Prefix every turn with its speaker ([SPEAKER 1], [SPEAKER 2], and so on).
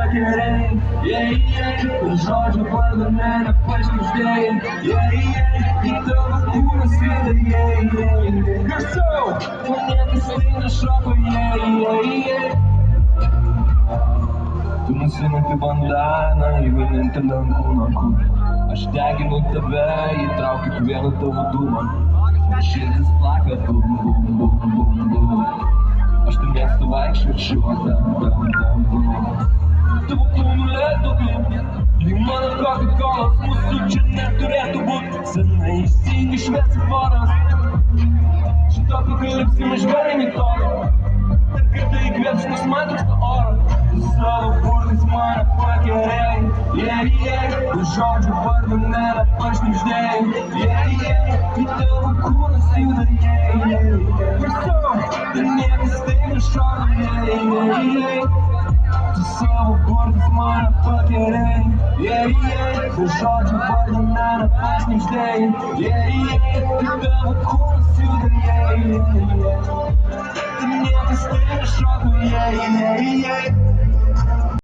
[SPEAKER 1] paquerei, Jorge Guardanera, depois nos dei, então conhecida, garçom, planeta sem na chopa, Tu não sei nem que bandana e eu nem te lembro com naku. Hashtag no TV e troca que vem no teu duma. Cheio de placa, bum bum bum bum bum. Mas tu metes tu vai que chuchu, bum bum bum. Tu vou com mulher do bem. Limona, Coca-Cola, smusu, neto, reto, bum. Se nem sim que estivesse fora. Estou com aquele que se mas verem e toca. Acreditei que vives nas semanas da hora. Só por de semana paquerei, o Jorge Guardanera, depois nos dei, então o cu na ciúde, versão da neve se tem no choro, só por de semana paquerei, o Jorge Guardanera, depois nos dei, então o cu na ciúde, da neve se tem no choro,